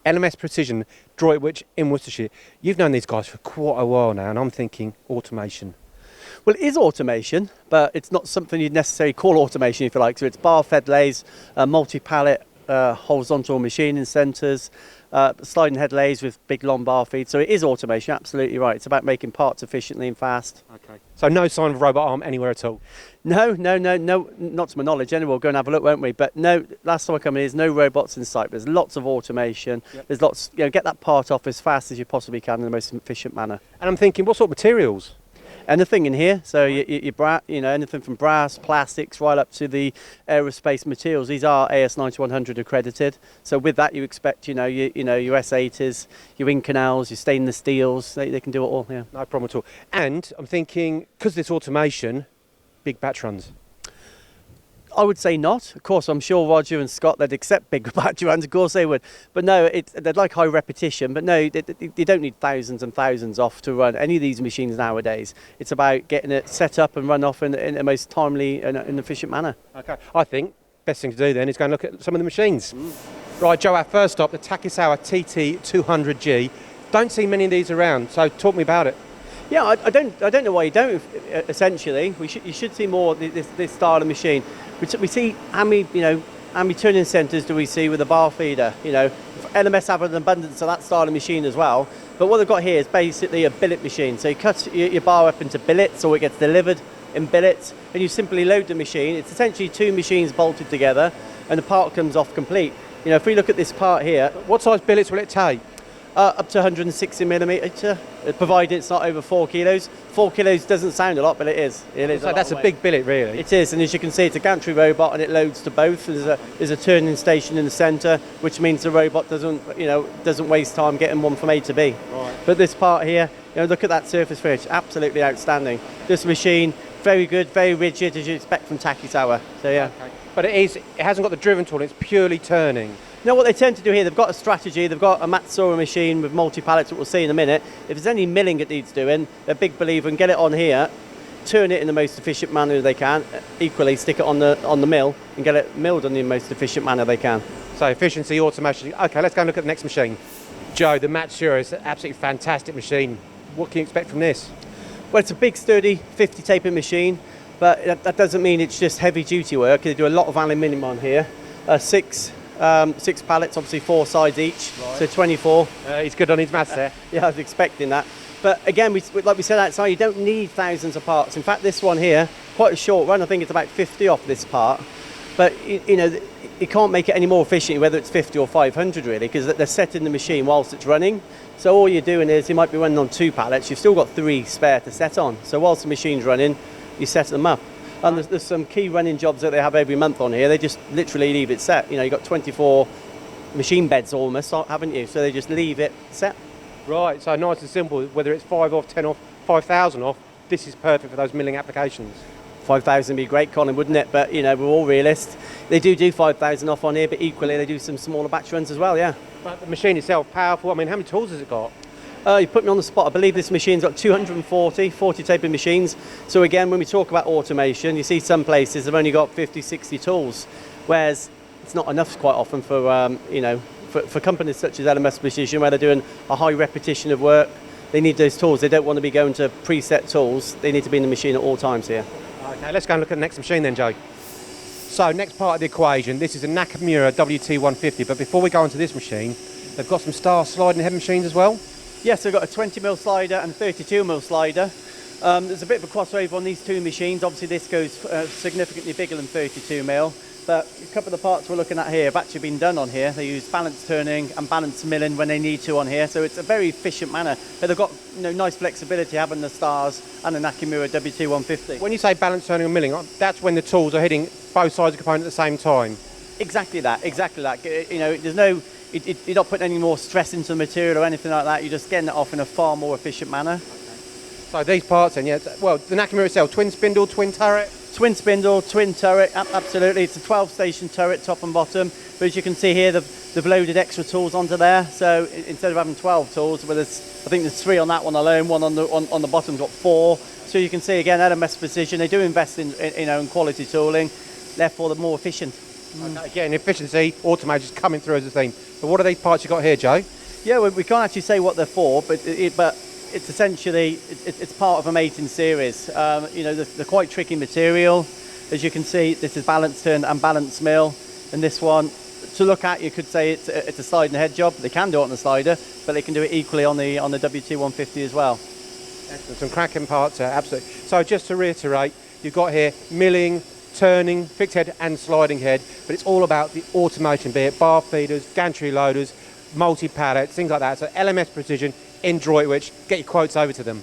LMS Precision, Droitwich in Worcestershire. You've known these guys for quite a while now, and I'm thinking automation. Well, it is automation, but it's not something you'd necessarily call automation, if you like. So it's bar-fed lathes, multi-pallet, horizontal machining centres, sliding head lathes with big long bar feed. So it is automation, absolutely right. It's about making parts efficiently and fast. Okay. So no sign of a robot arm anywhere at all? No, not to my knowledge. Anyway, we'll go and have a look, won't we? But no, last time I come in, there's no robots in sight. There's lots of automation. Yep. There's lots, get that part off as fast as you possibly can in the most efficient manner. And I'm thinking, what sort of materials? Anything in here, so anything from brass, plastics, right up to the aerospace materials. These are AS9100 accredited. So with that, you expect, your S80s, your Inconels, your stainless steels. They can do it all. Yeah. No problem at all. And I'm thinking, because this automation, big batch runs. I would say not. Of course, I'm sure Roger and Scott, they'd accept big batch runs. Of course they would. But no, they'd like high repetition. But no, they don't need thousands and thousands off to run any of these machines nowadays. It's about getting it set up and run off in the most timely and efficient manner. Okay. I think best thing to do then is go and look at some of the machines. Right, Joe, our first stop, the Takisawa TT200 G. Don't see many of these around, so talk me about it. Yeah, I don't know why you don't. Essentially, you should see more of this style of machine. We see how many turning centres do we see with a bar feeder? LMS have an abundance of that style of machine as well. But what they've got here is basically a billet machine. So you cut your bar up into billets, or it gets delivered in billets, and you simply load the machine. It's essentially two machines bolted together, and the part comes off complete. If we look at this part here, what size billets will it take? Up to 160 millimetre, provided it's not over 4 kilos. 4 kilos doesn't sound a lot, but it is. So that's a big billet, really. It is, and as you can see, it's a gantry robot, and it loads to both. There's a turning station in the centre, which means the robot doesn't waste time getting one from A to B. Right. But this part here, look at that surface finish, absolutely outstanding. This machine, very good, very rigid, as you'd expect from Takisawa. So yeah. Okay. But it hasn't got the driven tool; it's purely turning. Now what they tend to do here, they've got a strategy, they've got a Matsuura machine with multi-pallets that we'll see in a minute. If there's any milling it needs doing, they're a big believer and get it on here, turn it in the most efficient manner they can, equally stick it on the mill and get it milled in the most efficient manner they can. So efficiency, automation. Okay, let's go and look at the next machine. Joe, the Matsuura is an absolutely fantastic machine. What can you expect from this? Well, it's a big, sturdy 50 taping machine, but that doesn't mean it's just heavy duty work. They do a lot of aluminium on here. Six pallets, obviously 4 sides each, right. So 24. He's good on his maths there. Yeah, I was expecting that. But again, like we said outside, you don't need thousands of parts. In fact, this one here, quite a short run. I think it's about 50 off this part. But you can't make it any more efficient, whether it's 50 or 500 really, because they're setting the machine whilst it's running. So all you're doing is you might be running on 2 pallets. You've still got 3 spare to set on. So whilst the machine's running, you set them up. And there's some key running jobs that they have every month on here. They just literally leave it set. You've got 24 machine beds almost, haven't you? So they just leave it set. Right, so nice and simple. Whether it's 5 off, 10 off, 5,000 off, this is perfect for those milling applications. 5,000 would be great, Colin, wouldn't it? But, we're all realists. They do 5,000 off on here, but equally they do some smaller batch runs as well, yeah. But the machine itself, powerful. I mean, how many tools has it got? You put me on the spot. I believe this machine's got 40 taping machines. So again, when we talk about automation, you see some places they've only got 50, 60 tools, whereas it's not enough quite often for companies such as LMS Precision, where they're doing a high repetition of work. They need those tools. They don't want to be going to preset tools. They need to be in the machine at all times here. Okay, let's go and look at the next machine then, Joe. So next part of the equation, this is a Nakamura WT150, but before we go into this machine, they've got some star sliding head machines as well. Yes, we've got a 20mm slider and a 32mm slider. There's a bit of a crossover on these two machines. Obviously this goes significantly bigger than 32mm, but a couple of the parts we're looking at here have actually been done on here. They use balance turning and balance milling when they need to on here, so it's a very efficient manner. But they've got nice flexibility having the stars and the Nakamura WT150. When you say balance turning and milling, that's when the tools are hitting both sides of the component at the same time? Exactly that. There's no... You're not putting any more stress into the material or anything like that. You're just getting it off in a far more efficient manner. Okay. So these parts then, well, the Nakamura itself, twin spindle, twin turret? Twin spindle, twin turret, absolutely. It's a 12-station turret, top and bottom. But as you can see here, they've loaded extra tools onto there. So instead of having 12 tools, I think there's 3 on that one alone. One on the bottom's got 4. So you can see again, LMS Precision. They do invest in quality tooling. Therefore, they're more efficient. Okay, again, efficiency, automation is coming through as a theme. But what are these parts you got here, Joe? Yeah, we can't actually say what they're for, but it's essentially it's part of a mating series. You know, they're quite tricky material. As you can see, this is balanced turn and balanced mill, and this one, to look at, you could say it's a sliding head job. They can do it on the slider, but they can do it equally on the WT150 as well. Excellent, some cracking parts there, absolutely. So just to reiterate, you've got here milling, turning, fixed head and sliding head, but it's all about the automation, be it bar feeders, gantry loaders, multi-pallets, things like that. So LMS Precision in Droitwich, get your quotes over to them.